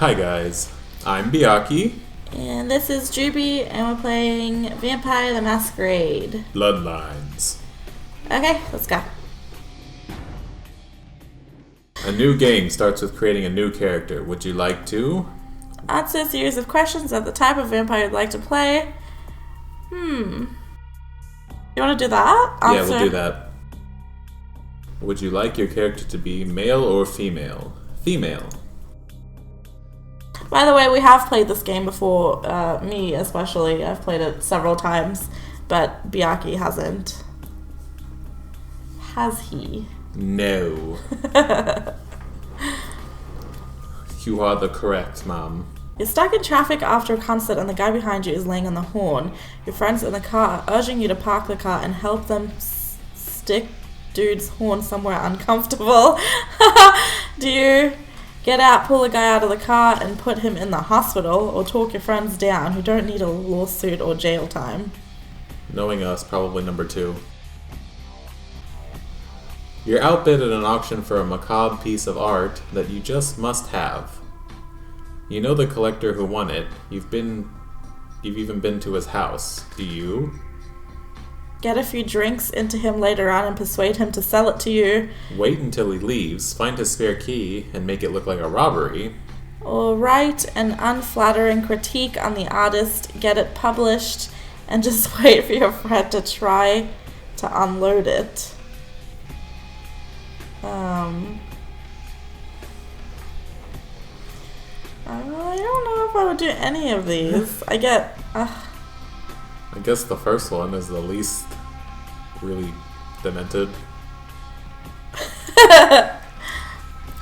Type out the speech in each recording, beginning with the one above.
Hi guys, I'm Byakii. And this is Juubii, and we're playing Vampire the Masquerade. Bloodlines. Okay, let's go. A new game starts with creating a new character. Would you like to? Answer a series of questions of the type of vampire you'd like to play. You want to do that? Yeah, we'll do that. Would you like your character to be male or female? Female. By the way, we have played this game before, me especially. I've played it several times, but Byakii hasn't. Has he? No. You are the correct mom. You're stuck in traffic after a concert and the guy behind you is laying on the horn. Your friends in the car are urging you to park the car and help them stick dude's horn somewhere uncomfortable. Do you get out, pull the guy out of the car and put him in the hospital, or talk your friends down who don't need a lawsuit or jail time? Knowing us, probably number 2. You're outbid at an auction for a macabre piece of art that you just must have. You know the collector who won it. You've even been to his house. Do you? Get a few drinks into him later on and persuade him to sell it to you. Wait until he leaves, find his spare key, and make it look like a robbery. Or write an unflattering critique on the artist, get it published, and just wait for your friend to try to unload it. I don't know if I would do any of these. I guess the first one is the least really demented.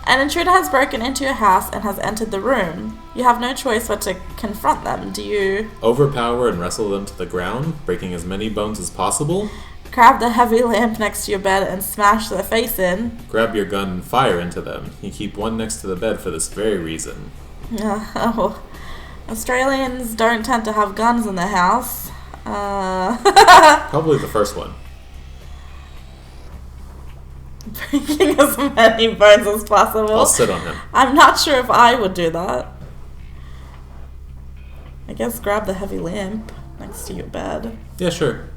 An intruder has broken into your house and has entered the room. You have no choice but to confront them. Do you overpower and wrestle them to the ground, breaking as many bones as possible? Grab the heavy lamp next to your bed and smash their face in? Grab your gun and fire into them. You keep one next to the bed for this very reason. Australians don't tend to have guns in their house. Probably the first one. Breaking as many bones as possible. I'll sit on him. I'm not sure if I would do that. I guess grab the heavy lamp next to your bed. Yeah, sure.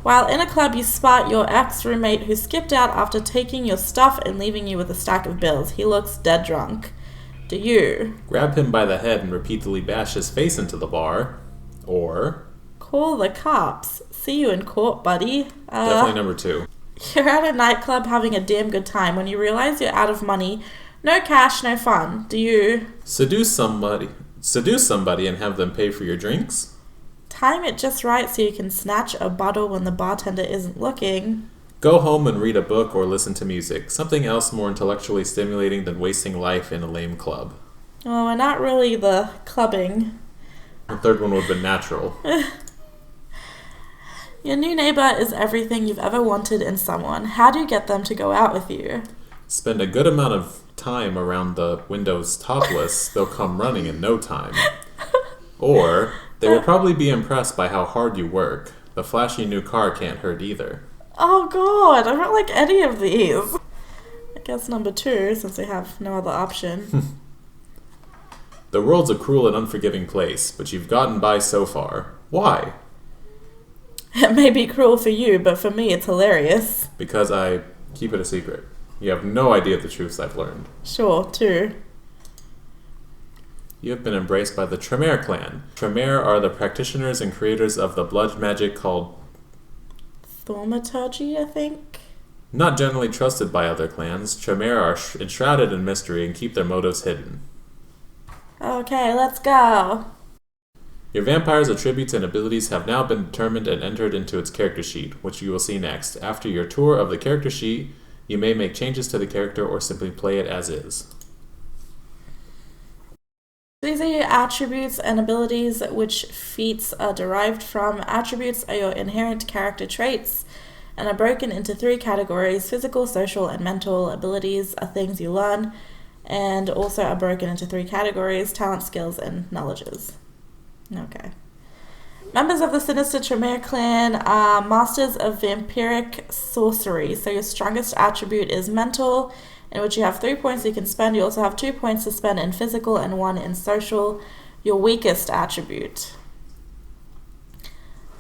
While in a club, you spot your ex-roommate who skipped out after taking your stuff and leaving you with a stack of bills. He looks dead drunk. Do you grab him by the head and repeatedly bash his face into the bar? Or call the cops? See you in court, buddy. Definitely number 2. You're at a nightclub having a damn good time when you realize you're out of money. No cash, no fun. Do you seduce somebody and have them pay for your drinks? Time it just right so you can snatch a bottle when the bartender isn't looking? Go home and read a book or listen to music. Something else more intellectually stimulating than wasting life in a lame club. Oh, we're not really the clubbing. The third one would have been natural. Your new neighbor is everything you've ever wanted in someone. How do you get them to go out with you? Spend a good amount of time around the windows topless. They'll come running in no time. Or they will probably be impressed by how hard you work. The flashy new car can't hurt either. Oh god, I don't like any of these. I guess number 2, since we have no other option. The world's a cruel and unforgiving place, but you've gotten by so far. Why? It may be cruel for you, but for me it's hilarious. Because I keep it a secret. You have no idea the truths I've learned. Sure, 2. You have been embraced by the Tremere clan. Tremere are the practitioners and creators of the blood magic called thaumaturgy, I think? Not generally trusted by other clans, Tremere are enshrouded in mystery and keep their motives hidden. Okay, let's go. Your vampire's attributes and abilities have now been determined and entered into its character sheet, which you will see next. After your tour of the character sheet, you may make changes to the character or simply play it as is. These are your attributes and abilities, which feats are derived from. Attributes are your inherent character traits and are broken into 3 categories: physical, social, and mental. Abilities are things you learn and also are broken into 3 categories: talent, skills, and knowledges. Okay. Members of the sinister Tremere clan are masters of vampiric sorcery. So your strongest attribute is mental, in which you have 3 points you can spend. You also have 2 points to spend in physical and 1 in social, your weakest attribute.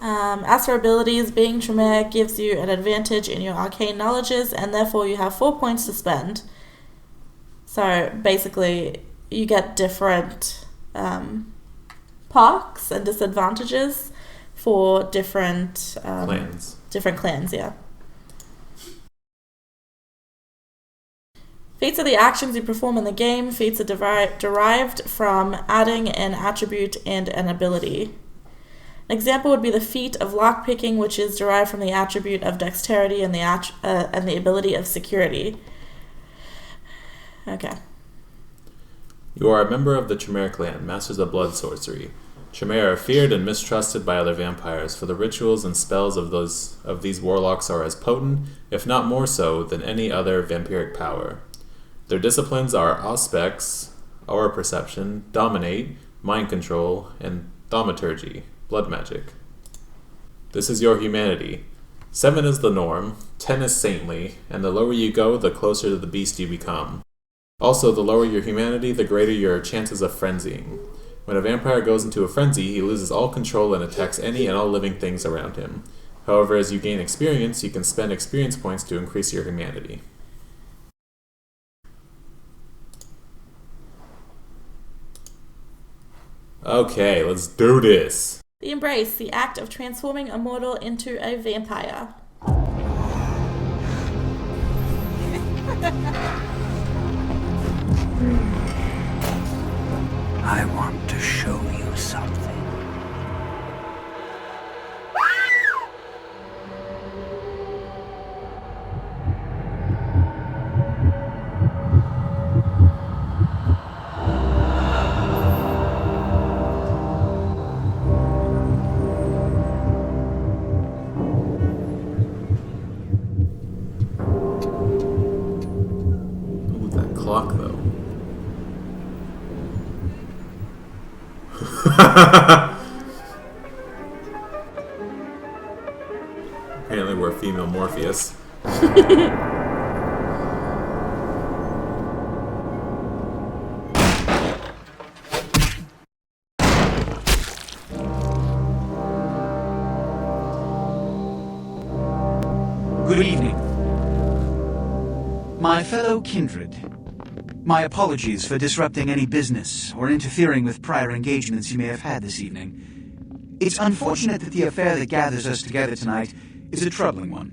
As for abilities, being Tremere gives you an advantage in your arcane knowledges, and therefore you have 4 points to spend. So basically, you get different perks and disadvantages for different clans. Different clans, yeah. Feats are the actions you perform in the game. Feats are derived from adding an attribute and an ability. An example would be the feat of lockpicking, which is derived from the attribute of dexterity and the ability of security. Okay. You are a member of the Tremere clan, masters of blood sorcery. Tremere are feared and mistrusted by other vampires, for the rituals and spells of these warlocks are as potent, if not more so, than any other vampiric power. Their disciplines are Auspex, Aura Perception, Dominate, Mind Control, and Thaumaturgy, Blood Magic. This is your humanity. 7 is the norm, 10 is saintly, and the lower you go, the closer to the beast you become. Also, the lower your humanity, the greater your chances of frenzying. When a vampire goes into a frenzy, he loses all control and attacks any and all living things around him. However, as you gain experience, you can spend experience points to increase your humanity. Okay, let's do this. The Embrace, the act of transforming a mortal into a vampire. I want to show you something. Ooh, that clock, though. Apparently we're female Morpheus. Good evening. My fellow kindred, my apologies for disrupting any business or interfering with prior engagements you may have had this evening. It's unfortunate that the affair that gathers us together tonight is a troubling one.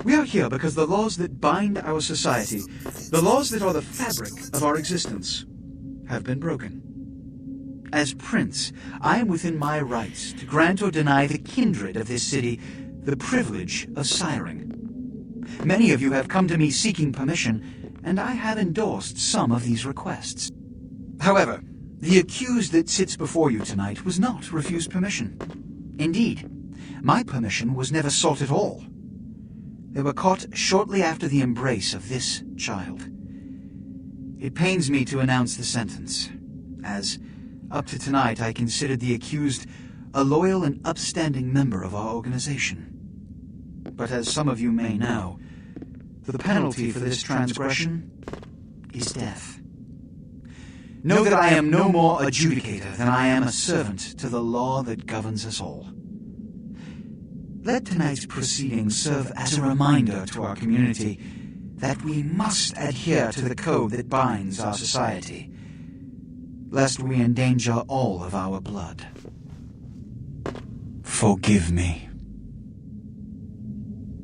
We are here because the laws that bind our society, the laws that are the fabric of our existence, have been broken. As Prince, I am within my rights to grant or deny the kindred of this city the privilege of siring. Many of you have come to me seeking permission, and I have endorsed some of these requests. However, the accused that sits before you tonight was not refused permission. Indeed, my permission was never sought at all. They were caught shortly after the embrace of this child. It pains me to announce the sentence, as up to tonight I considered the accused a loyal and upstanding member of our organization. But as some of you may know, the penalty for this transgression is death. Know that I am no more adjudicator than I am a servant to the law that governs us all. Let tonight's proceedings serve as a reminder to our community that we must adhere to the code that binds our society, lest we endanger all of our blood. Forgive me.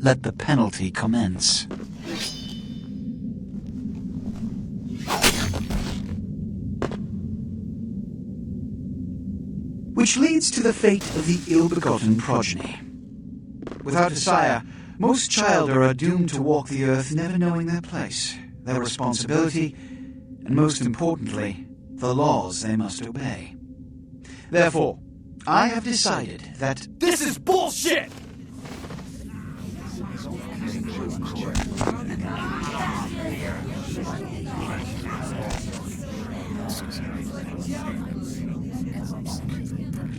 Let the penalty commence. Which leads to the fate of the ill-begotten progeny. Without a sire, most children are doomed to walk the earth never knowing their place, their responsibility, and most importantly, the laws they must obey. Therefore, I have decided that This is bullshit!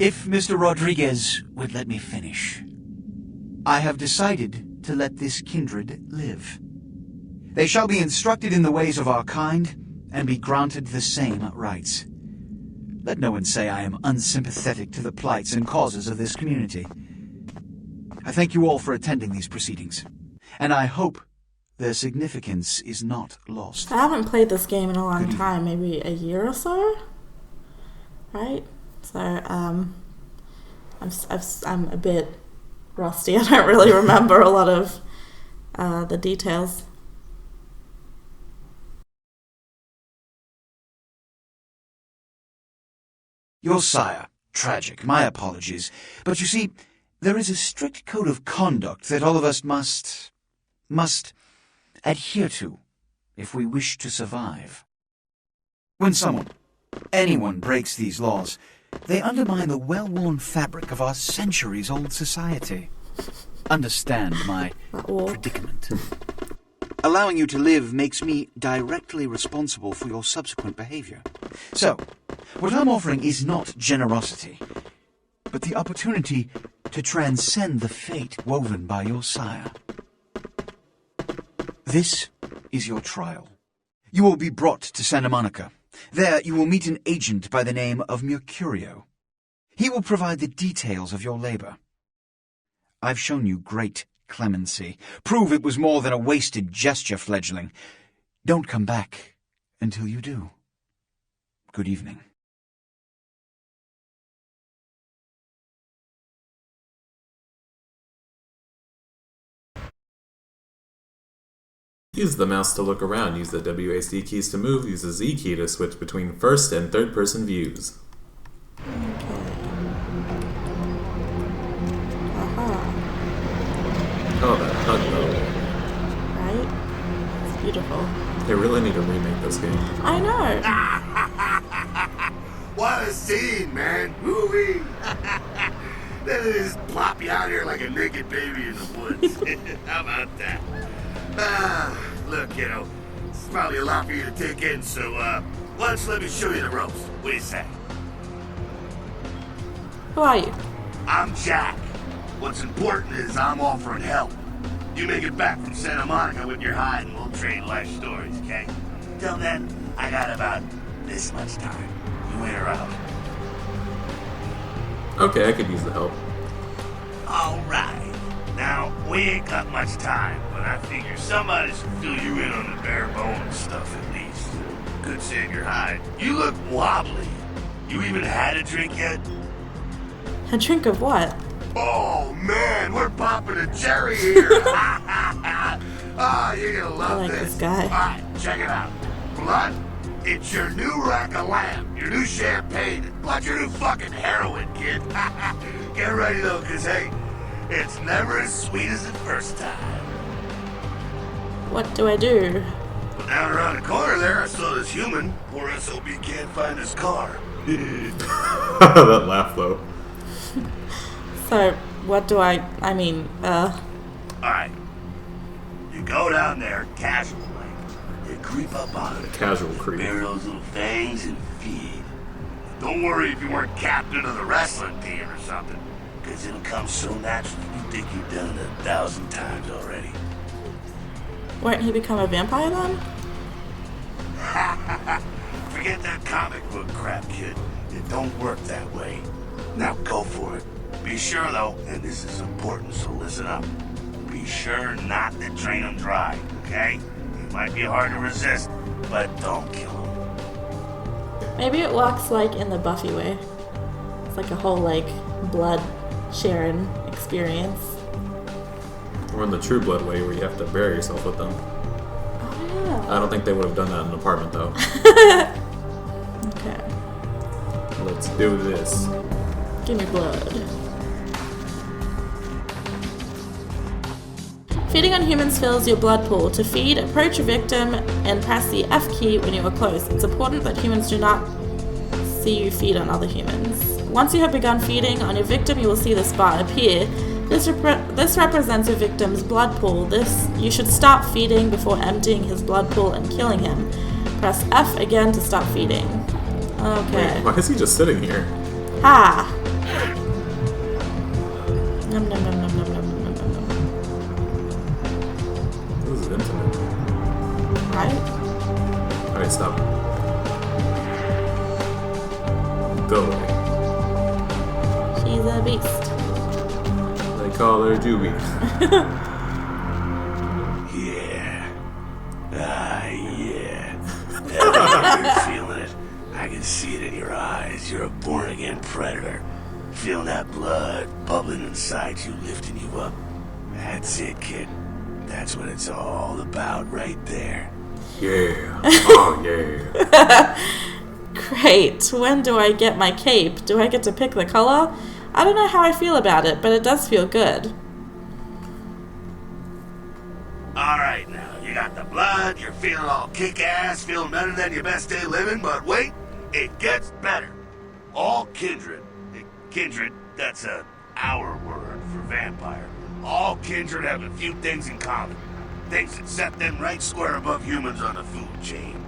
if Mr. Rodriguez would let me finish, I have decided to let this kindred live. They shall be instructed in the ways of our kind and be granted the same rights. Let no one say I am unsympathetic to the plights and causes of this community. I thank you all for attending these proceedings, and I hope their significance is not lost. I haven't played this game in a long time, maybe a year or so, right? So, I'm a bit rusty. I don't really remember a lot of the details. Your sire, tragic, my apologies. But you see, there is a strict code of conduct that all of us must adhere to if we wish to survive. When anyone breaks these laws, they undermine the well-worn fabric of our centuries-old society. Understand my predicament. Allowing you to live makes me directly responsible for your subsequent behavior. So, what I'm offering is not generosity, but the opportunity to transcend the fate woven by your sire. This is your trial. You will be brought to Santa Monica. There you will meet an agent by the name of Mercurio. He will provide the details of your labor. I've shown you great clemency. Prove it was more than a wasted gesture, fledgling. Don't come back until you do. Good evening. Use the mouse to look around, use the WASD keys to move, use the Z key to switch between first and third person views. Oh, that hug though. Right? It's beautiful. They really need to remake this game. I know. What a scene, man. Woo-wee. Then they just plop you out here like a naked baby in the woods. How about that? Look, kiddo, it's probably a lot for you to take in, so, why don't you let me show you the ropes? What do you say? Who are you? I'm Jack. What's important is I'm offering help. You make it back from Santa Monica with your hide and we'll trade life stories, okay? Till then, I got about this much time. You wait around. Okay, I could use the help. Alright. Now, we ain't got much time, but I figure somebody should fill you in on the bare bones stuff at least. Could save your hide. You look wobbly. You even had a drink yet? A drink of what? Oh man, we're popping a cherry here. You're gonna love I like this guy. Alright, check it out. Blood, it's your new rack of lamb, your new champagne, plus your new fucking heroin, kid. Get ready though, cause hey, it's never as sweet as the first time. What do I do? Well, down around the corner there, I saw this human. Poor SOB can't find his car. That laugh though. So, what do I Alright. You go down there, casual like. You creep up on it. Casual creep. Bear those little fangs and feed. Don't worry if you weren't captain of the wrestling team or something. Because it'll come so naturally you think you've done it 1,000 times already. Won't he become a vampire then? Forget that comic book crap, kid. It don't work that way. Now go for it. Be sure though, and this is important, so listen up. Be sure not to drain him dry, okay? It might be hard to resist, but don't kill him. Maybe it works like in the Buffy way. It's like a whole blood sharing experience. Or in the True Blood way where you have to bury yourself with them. Oh yeah. I don't think they would have done that in an apartment though. Okay. Let's do this. Give me blood. Feeding on humans fills your blood pool. To feed, approach a victim and press the F key when you are close. It's important that humans do not see you feed on other humans. Once you have begun feeding on your victim, you will see this bar appear. This represents your victim's blood pool. You should stop feeding before emptying his blood pool and killing him. Press F again to stop feeding. Okay. Wait, why is he just sitting here? Ha! Nom nom nom nom nom nom nom nom nom. This is intimate. Right? Alright, stop. Go away. She's a beast. They call her Juubii. Yeah. Yeah. You're feeling it. I can see it in your eyes. You're a born-again predator. Feeling that blood bubbling inside you, lifting you up. That's it, kid. That's what it's all about right there. Yeah. Oh, yeah. Great. When do I get my cape? Do I get to pick the color? I don't know how I feel about it, but it does feel good. Alright now, you got the blood, you're feeling all kick-ass, feeling better than your best day living, but wait, it gets better. All kindred, that's our word for vampire. All kindred have a few things in common. Things that set them right square above humans on the food chain.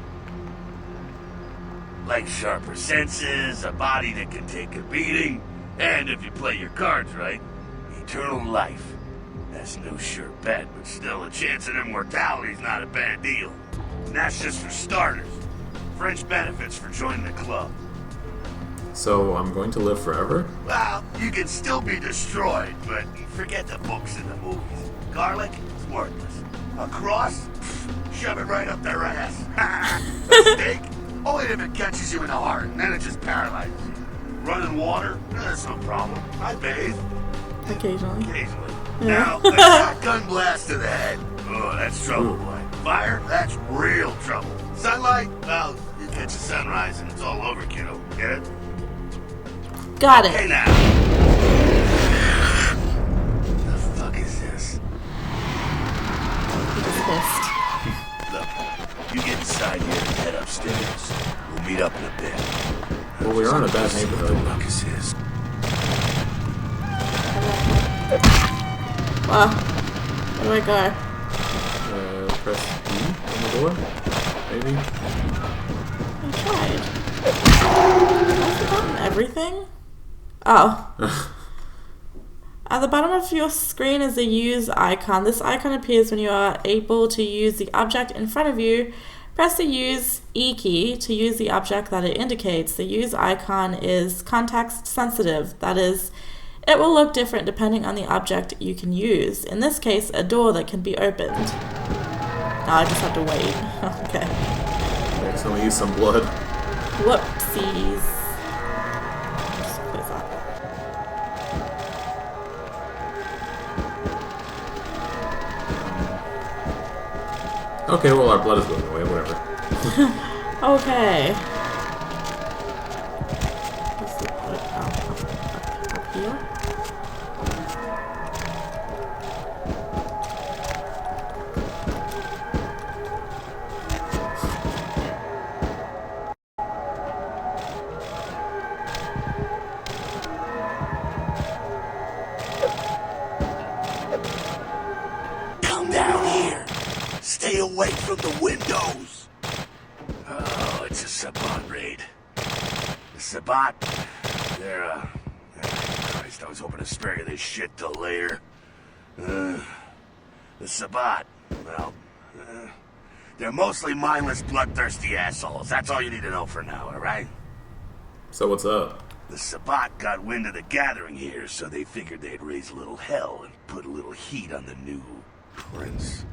Like sharper senses, a body that can take a beating, and if you play your cards right, eternal life. That's no sure bet, but still a chance of immortality's not a bad deal. And that's just for starters. French benefits for joining the club. So I'm going to live forever? Well, you can still be destroyed, but forget the books and the movies. Garlic? It's worthless. A cross? Pfft, shove it right up their ass. A steak? Only if it catches you in the heart, and then it just paralyzes you. Running water? That's no problem. I bathe. Occasionally. Occasionally. Yeah. Now, a shotgun blast to the head. Oh, that's trouble, boy. Fire? That's real trouble. Sunlight? Well, you catch a sunrise and it's all over, kiddo. Get it? Got it. Hey now. The fuck is this? He's pissed. Look, you get inside here and head upstairs. We'll meet up in a bit. Well, we are in a bad neighborhood. What the ruckus is. Well, where do I go? Press E on the door? Maybe? I tried. Have I forgotten everything? Oh. At the bottom of your screen is a use icon. This icon appears when you are able to use the object in front of you. Press the use E key to use the object that it indicates. The use icon is context sensitive. That is, it will look different depending on the object you can use. In this case, a door that can be opened. Now I just have to wait. Okay. Okay, so we use some blood. Whoopsies. Just close that. Okay, well, our blood is going away, whatever. Okay. Is it up here? Come down here. Stay away from the windows. Oh, it's a Sabbat raid. The Sabbat, they're, Christ, I was hoping to spare you this shit till later. The Sabbat, well, they're mostly mindless, bloodthirsty assholes. That's all you need to know for now, alright? So what's up? The Sabbat got wind of the gathering here, so they figured they'd raise a little hell and put a little heat on the new prince.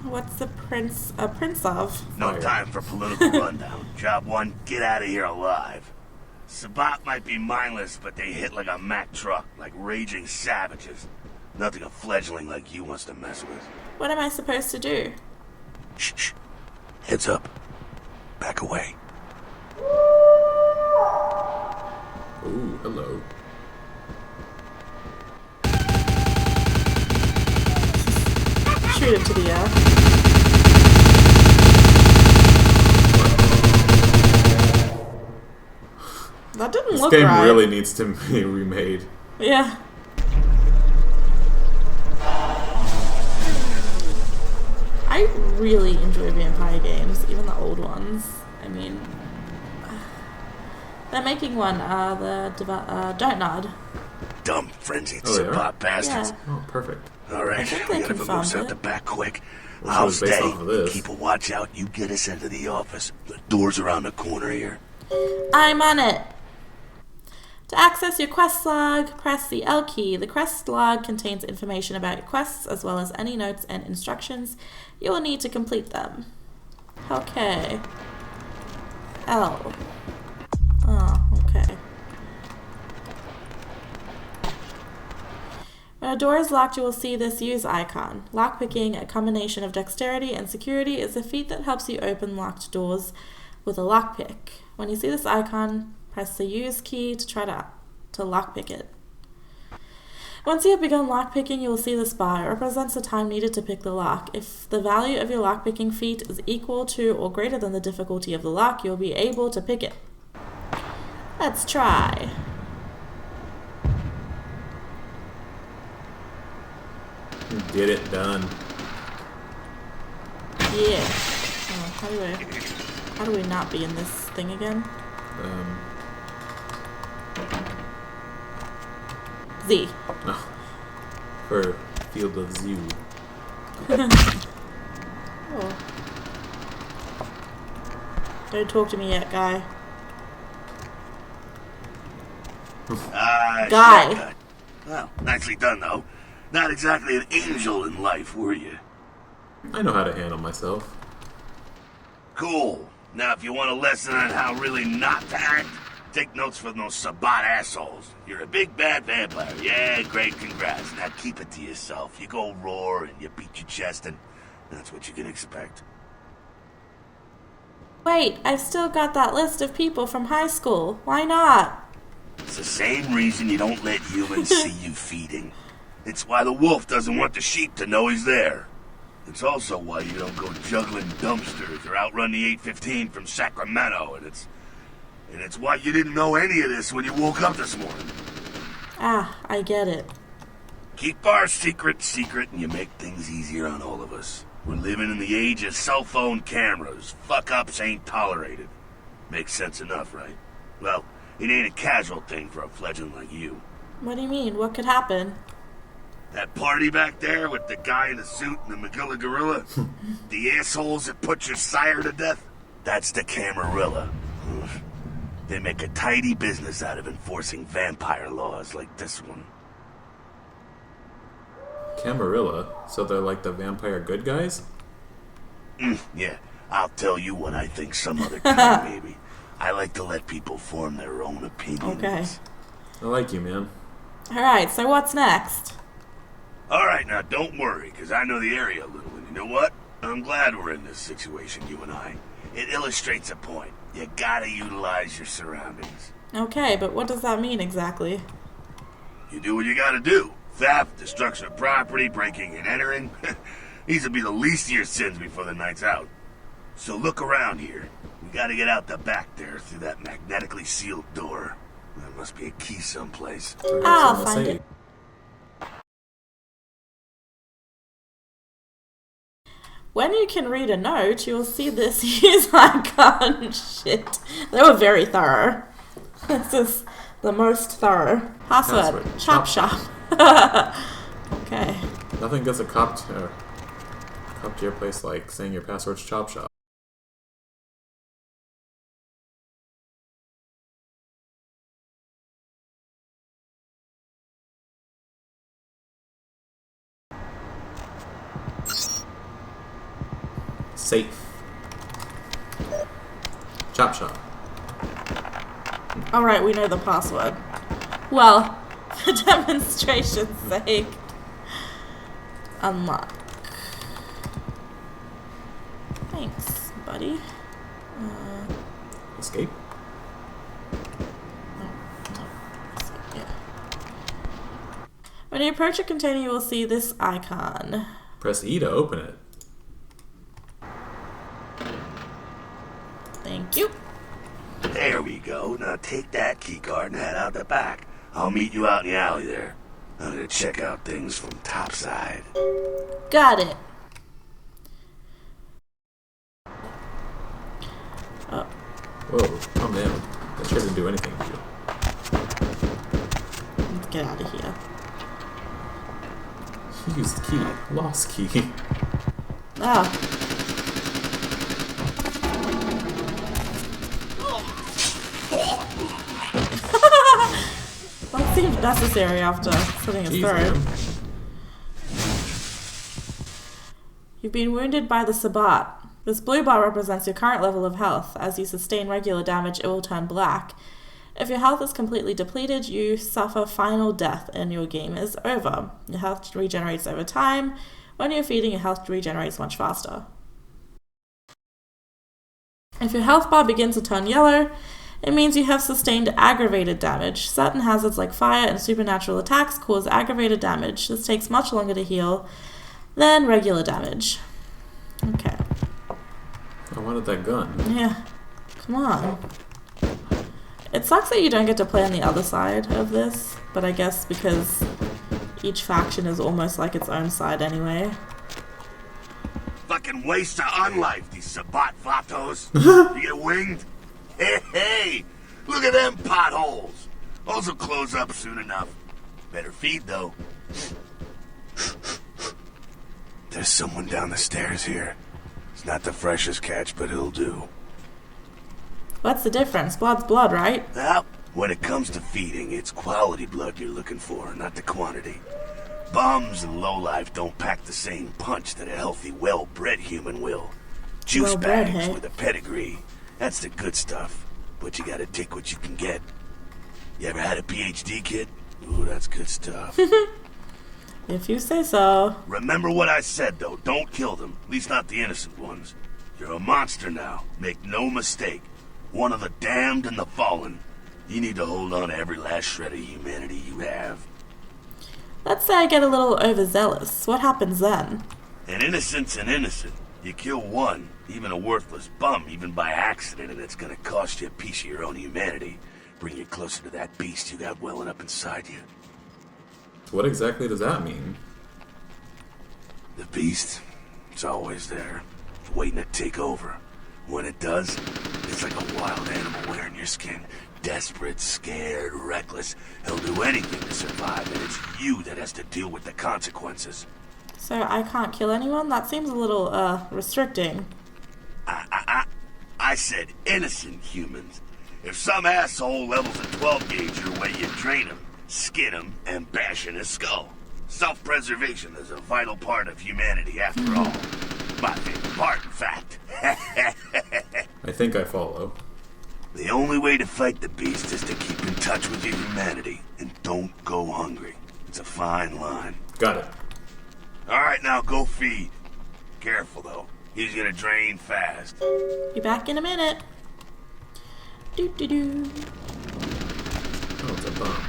What's the prince a prince of? No Fire. time for political rundown. Job one, get out of here alive. Sabbat might be mindless, but they hit like a Mack truck, like raging savages. Nothing a fledgling like you wants to mess with. What am I supposed to do? Shh, shh. Heads up. Back away. Ooh, hello. Shoot it to the air. That didn't This look game right. really needs to be remade. Yeah. I really enjoy vampire games, even the old ones. I mean, they're making one, Don't Nod. Dumb, frenzied Oh, they are? Sabbat bastards. Yeah. Oh, perfect. Alright, I think we they gotta move confirmed out it. the back quick. I'll was based stay. off of this. Keep a watch out. You get us into the office. The door's around the corner here. I'm on it. To access your quest log, press the L key. The quest log contains information about your quests as well as any notes and instructions you will need to complete them. Okay. L. Oh, okay. When a door is locked, you will see this use icon. Lockpicking, a combination of dexterity and security, is a feat that helps you open locked doors with a lockpick. When you see this icon, press the use key to try to lockpick it. Once you have begun lockpicking, you will see this bar. It represents the time needed to pick the lock. If the value of your lockpicking feat is equal to or greater than the difficulty of the lock, you will be able to pick it. Let's try. Get it done. Yeah. Oh, how do we not be in this thing again? Z. Oh, for Field of Zoo. Oh. Don't talk to me yet, guy. Guy. Shotgun. Well, nicely done, though. Not exactly an angel in life, were you? I know how to handle myself. Cool. Now, if you want a lesson on how really not to act, take notes from those Sabat assholes. You're a big bad vampire. Yeah, great, congrats. Now keep it to yourself. You go roar and you beat your chest, and that's what you can expect. Wait, I've still got that list of people from high school. Why not? It's the same reason you don't let humans see you feeding. It's why the wolf doesn't want the sheep to know he's there. It's also why you don't go juggling dumpsters or outrun the 815 from Sacramento, and it's why you didn't know any of this when you woke up this morning. Ah, I get it. Keep our secret secret, and you make things easier on all of us. We're living in the age of cell phone cameras. Fuck-ups ain't tolerated. Makes sense enough, right? Well, it ain't a casual thing for a fledgling like you. What do you mean? What could happen? That party back there with the guy in the suit and the Magilla Gorilla? The assholes that put your sire to death? That's the Camarilla. They make a tidy business out of enforcing vampire laws like this one. Camarilla? So they're like the vampire good guys? Yeah, I'll tell you when I think some other time, maybe. I like to let people form their own opinions. Okay. I like you, man. Alright, so what's next? Alright, now don't worry, because I know the area a little, and you know what? I'm glad we're in this situation, you and I. It illustrates a point. You gotta utilize your surroundings. Okay, but what does that mean exactly? You do what you gotta do. Theft, destruction of property, breaking and entering. These will be the least of your sins before the night's out. So look around here. We gotta get out the back there through that magnetically sealed door. There must be a key someplace. I'll find it. When you can read a note, you will see this use icon. Shit. They were very thorough. This is the most thorough. Password. Chop shop. Okay. Nothing gets a cop to your place like saying your password's chop shop. Safe. Chop shop. Alright, we know the password. Well, for demonstration's sake, unlock. Thanks, buddy. Escape. Yeah. When you approach a container, you will see this icon. Press E to open it. Thank you. There we go. Now take that keycard and head out the back. I'll meet you out in the alley there. I'm gonna check out things from topside. Got it. Oh. Whoa, calm down. That chair didn't do anything to you. Let's get out of here. Used key. Lost key. Ah. That seemed necessary after slitting his throat. You've been wounded by the Sabbat. This blue bar represents your current level of health. As you sustain regular damage, it will turn black. If your health is completely depleted, you suffer final death and your game is over. Your health regenerates over time. When you're feeding, your health regenerates much faster. If your health bar begins to turn yellow, it means you have sustained aggravated damage. Certain hazards like fire and supernatural attacks cause aggravated damage. This takes much longer to heal than regular damage. Okay. I wanted that gun. Yeah. Come on. It sucks that you don't get to play on the other side of this, but I guess because each faction is almost like its own side anyway. Fucking waste of unlife, these Sabbat vatos. You get winged? Hey, look at them potholes. Those will close up soon enough. Better feed, though. There's someone down the stairs here. It's not the freshest catch, but it'll do. What's the difference? Blood's blood, right? Well, when it comes to feeding, it's quality blood you're looking for, not the quantity. Bums and lowlife don't pack the same punch that a healthy, well-bred human will. Juice Well-bred, bags hey? with a pedigree. That's the good stuff, but you gotta take what you can get. You ever had a PhD, kid? Ooh, that's good stuff. If you say so. Remember what I said, though. Don't kill them. At least not the innocent ones. You're a monster now. Make no mistake. One of the damned and the fallen. You need to hold on to every last shred of humanity you have. Let's say I get a little overzealous. What happens then? An innocent's an innocent. You kill one, even a worthless bum, even by accident, and it's gonna cost you a piece of your own humanity. Bring you closer to that beast you got welling up inside you. What exactly does that mean? The beast, it's always there, waiting to take over. When it does, it's like a wild animal wearing your skin. Desperate, scared, reckless. He'll do anything to survive, and it's you that has to deal with the consequences. So I can't kill anyone? That seems a little, restricting. I said innocent humans. If some asshole levels a 12 gauge your way, you drain him, skin him, and bash in his skull. Self-preservation is a vital part of humanity, after all. My favorite part, in fact. I think I follow. The only way to fight the beast is to keep in touch with your humanity, and don't go hungry. It's a fine line. Got it. Alright, now go feed. Careful, though. He's gonna drain fast. Be back in a minute. Doo-doo-doo. Oh, it's a bomb.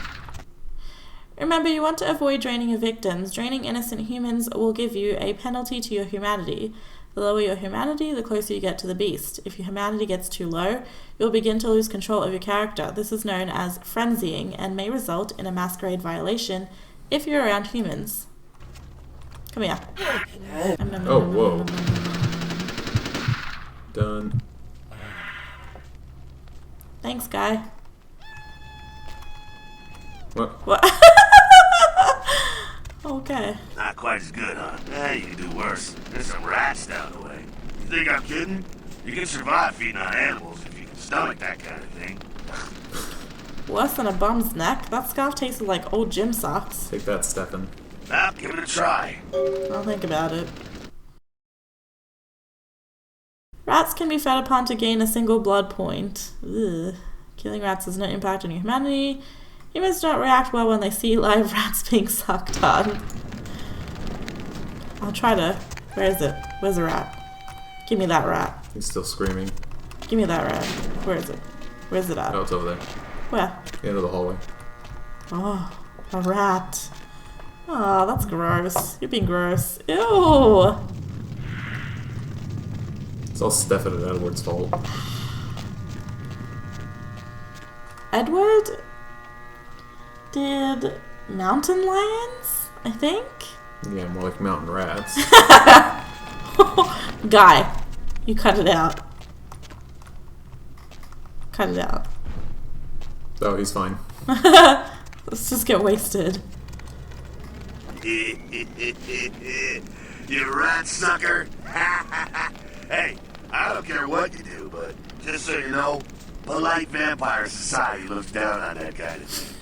Remember, you want to avoid draining your victims. Draining innocent humans will give you a penalty to your humanity. The lower your humanity, the closer you get to the beast. If your humanity gets too low, you'll begin to lose control of your character. This is known as frenzying and may result in a masquerade violation if you're around humans. Come here. Oh, whoa. Done. Thanks, guy. What? Okay. Not quite as good, huh? You can do worse. There's some rats down the way. You think I'm kidding? You can survive feeding on animals if you can stomach that kind of thing. Worse than a bum's neck? That scarf tasted like old gym socks. Take that, Stefan. Now, give it a try. I'll think about it. Rats can be fed upon to gain a single blood point. Ugh. Killing rats has no impact on your humanity. Humans don't react well when they see live rats being sucked on. I'll try to... Where is it? Where's the rat? Give me that rat. He's still screaming. Give me that rat. Where is it? Where's it at? Oh, it's over there. Where? The end of the hallway. Oh, a rat. Oh, that's gross. You're being gross. Ew! It's all Stefan and Edward's fault. Edward did mountain lions, I think? Yeah, more like mountain rats. Guy, you cut it out. Cut it out. Oh, he's fine. Let's just get wasted. You rat sucker! Hey, I don't care what you do, but just so you know, polite vampire society looks down on that kind of thing.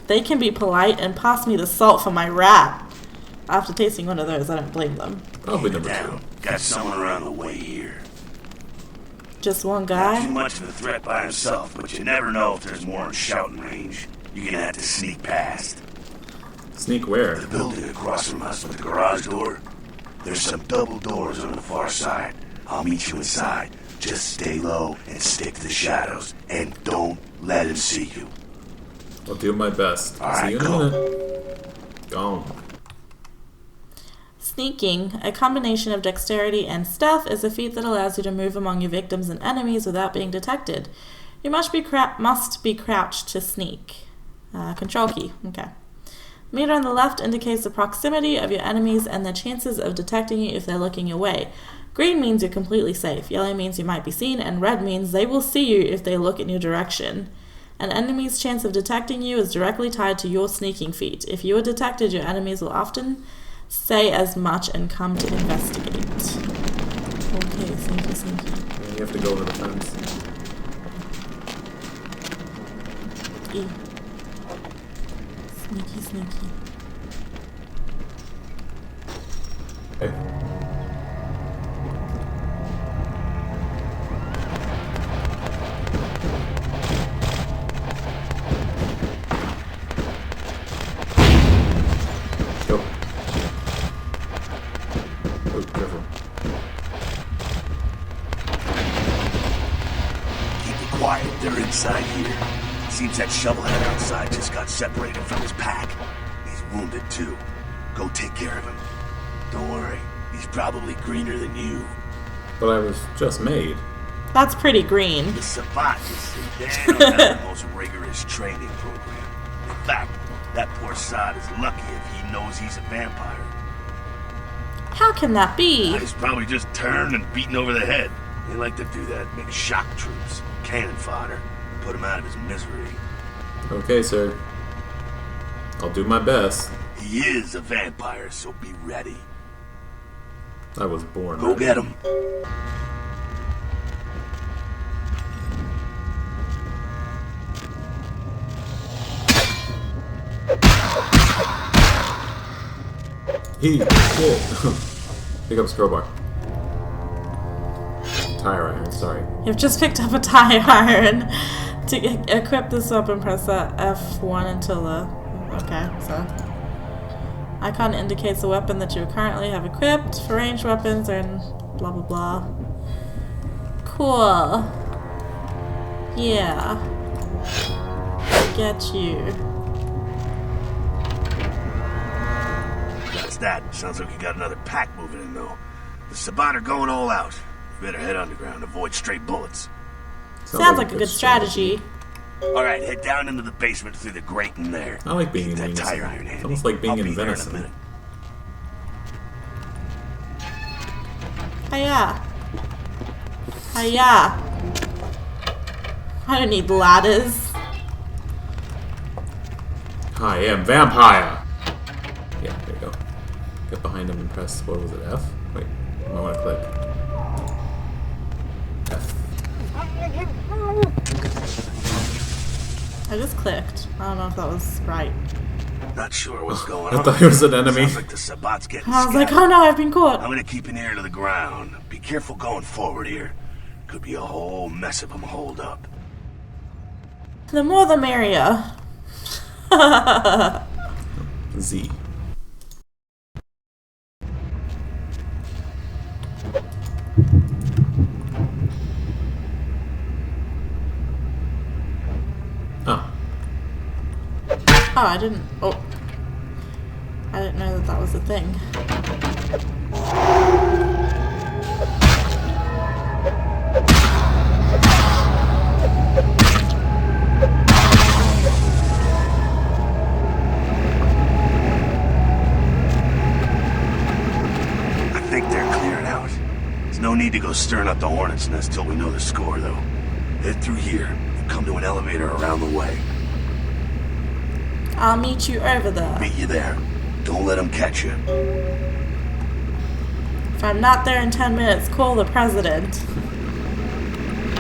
They can be polite and pass me the salt for my rat. After tasting one of those, I don't blame them. Probably number Down. Got someone around the way here. Just one Not guy? too much of a threat by himself, but you never know if there's more in shouting range. You're gonna have to sneak past. two. Sneak where? The building across from us with the garage door. There's some double doors on the far side. I'll meet you inside. Just stay low and stick to the shadows. And don't let him see you. I'll do my best. All See right, you in go. a minute. Gone. Sneaking, a combination of dexterity and stealth, is a feat that allows you to move among your victims and enemies without being detected. You must be crouched to sneak. Control key. Okay. The meter on the left indicates the proximity of your enemies and their chances of detecting you if they're looking your way. Green means you're completely safe. Yellow means you might be seen, and red means they will see you if they look in your direction. An enemy's chance of detecting you is directly tied to your sneaking feat. If you are detected, your enemies will often say as much and come to investigate. Okay, sneaky, sneaky. Yeah, you have to go over the fence. E. Sneaky, sneaky. Hey. Go. Oh, careful. Keep it quiet. They're inside here. Seems that shovelhead outside just got separated from his pack. He's wounded too. Go take care of him. Don't worry. He's probably greener than you. But I was just made. That's pretty green. The Sabat is the damn the most rigorous training program. In fact, that poor sod is lucky if he knows he's a vampire. How can that be? He's probably just turned and beaten over the head. They like to do that. Make shock troops, cannon fodder, put him out of his misery. Okay, sir. I'll do my best. He is a vampire, so be ready. I was born. Go ready. get him. He did. Pick up a crowbar. Tire iron, sorry. You've just picked up a tire iron. To equip this weapon, press that F1 until the... Okay, so... Icon indicates the weapon that you currently have equipped for ranged weapons and blah blah blah. Cool. Yeah. Get you. That's that. Sounds like we got another pack moving in, though. The Sabat are going all out. Better head underground. Avoid stray bullets. Sounds like a good strategy. All right, head down into the basement through the grate in there. I like being Keep in that tire Venison. iron handy. It's almost like being I'll in be there Venison. a minute. Hiya. Hiya. I don't need ladders. I am vampire. Yeah, there you go. Get behind him and press, what was it, F? Wait, I want to click. F. I just clicked. I don't know if that was right. Not sure what's going on. I thought it was an enemy. Sounds like the Sabat's getting I was like, scattered. oh no, I've been caught. I'm gonna keep an ear to the ground. Be careful going forward here. Could be a whole mess of them holed up. The more the merrier. Z. Oh. Oh, I didn't. Oh. I didn't know that that was a thing. I think they're clearing out. There's no need to go stirring up the hornet's nest till we know the score, though. Head through here. We'll come to an elevator around the way. I'll meet you over there. Meet you there. Don't let them catch you. If I'm not there in 10 minutes, call the president.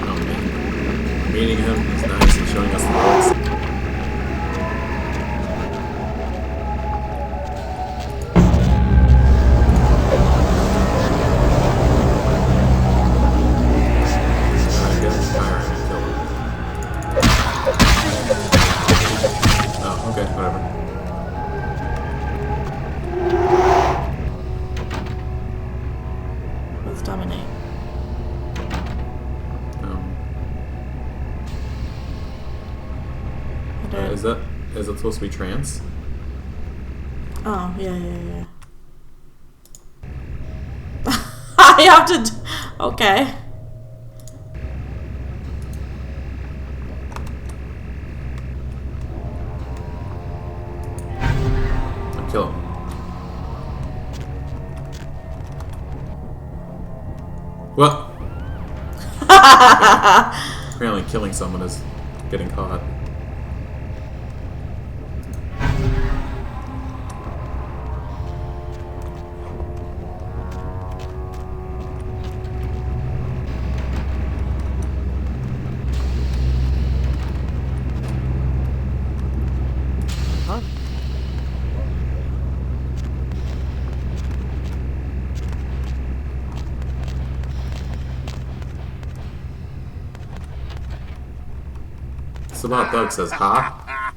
Oh man. Meeting him, he's nice and showing us the ropes. I guess fire him and kill him. Oh, okay, whatever. Let's dominate. I don't... Is it supposed to be trance? Oh, yeah. I have to... Okay. Kill him. What? Apparently killing someone is getting caught. Huh? Sabat Thug says, ha?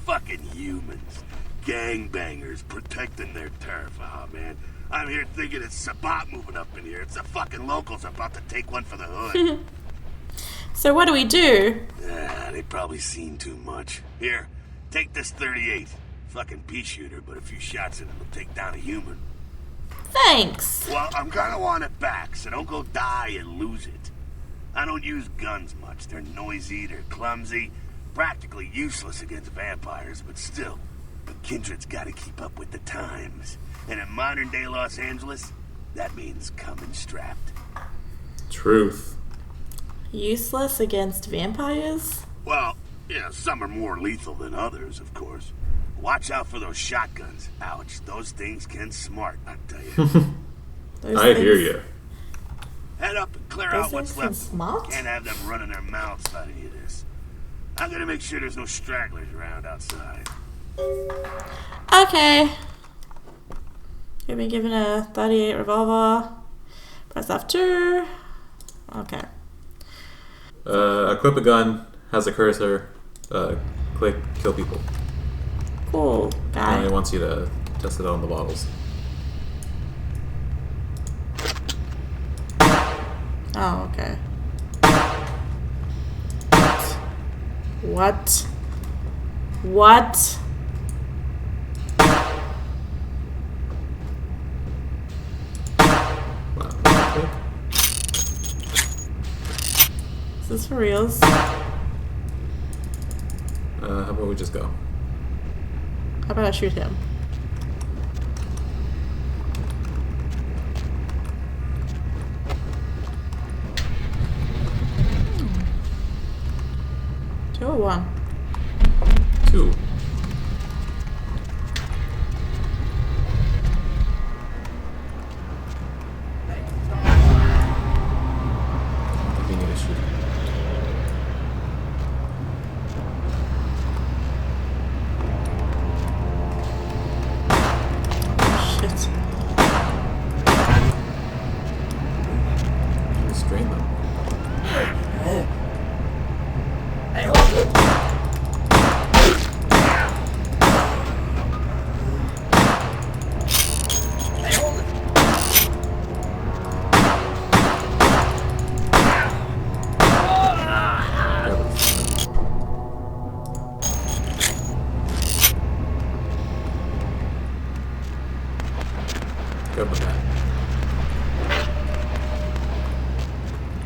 Fucking humans. Gangbangers protecting their turf. Oh, man. I'm here thinking it's Sabat moving up in here. It's the fucking locals about to take one for the hood. So what do we do? They've probably seen too much. Here, take this 38. Fucking pea shooter, but a few shots in it will take down a human. Thanks. Well, I'm gonna want it back, so don't go die and lose it. I don't use guns much. They're noisy, they're clumsy, practically useless against vampires, but still, the Kindred's gotta keep up with the times. And in modern-day Los Angeles, that means coming strapped. Truth. Useless against vampires? Well, yeah, some are more lethal than others, of course. Watch out for those shotguns. Ouch, those things can smart, I tell you. I hear you. Head up and clear Those out what's things can left. smart? Can't have them running their mouths about any of this. I'm gonna make sure there's no stragglers around outside. Okay. You've been given a 38 revolver. Press F2. Okay. Equip a gun, has a cursor, click, kill people. Cool, And it guy. wants you to test it on the bottles. Oh, okay. What? What? Wow. Is this for reals? How about we just go? How about I shoot him? Two or one? 2. We need to shoot. Shit. Restrain them. Good with that.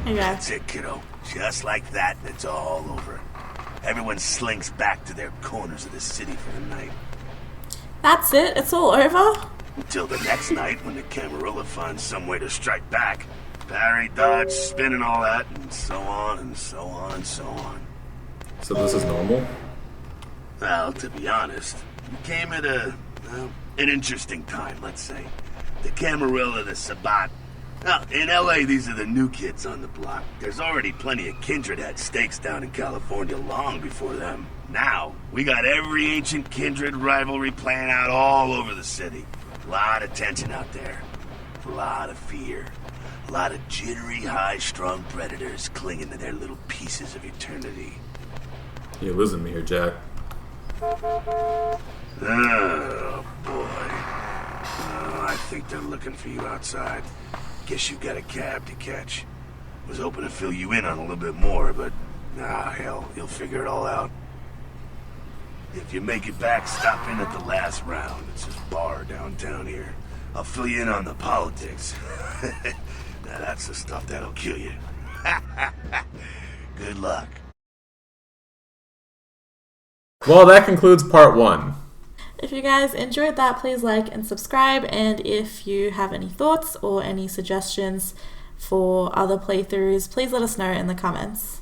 Hey guys. That's it, kiddo. Just like that, and it's all over. Everyone slinks back to their corners of the city for the night. That's it? It's all over? Until the next night when the Camarilla finds some way to strike back. Parry, dodge, spin and all that, and so on and so on and so on. So this is normal? Well, to be honest, we came at a Well, an interesting time, let's say. The Camarilla, the Sabat. Now, in LA, these are the new kids on the block. There's already plenty of kindred had stakes down in California long before them. Now, we got every ancient kindred rivalry playing out all over the city. A lot of tension out there. A lot of fear. A lot of jittery, high-strung predators clinging to their little pieces of eternity. You're losing me here, Jack. Oh, boy. Oh, I think they're looking for you outside. Guess you got a cab to catch. Was hoping to fill you in on a little bit more, but hell, you'll figure it all out. If you make it back, stop in at the last round. It's this bar downtown here. I'll fill you in on the politics. Now that's the stuff that'll kill you. Good luck. Well, that concludes part 1. If you guys enjoyed that, please like and subscribe, and if you have any thoughts or any suggestions for other playthroughs, please let us know in the comments.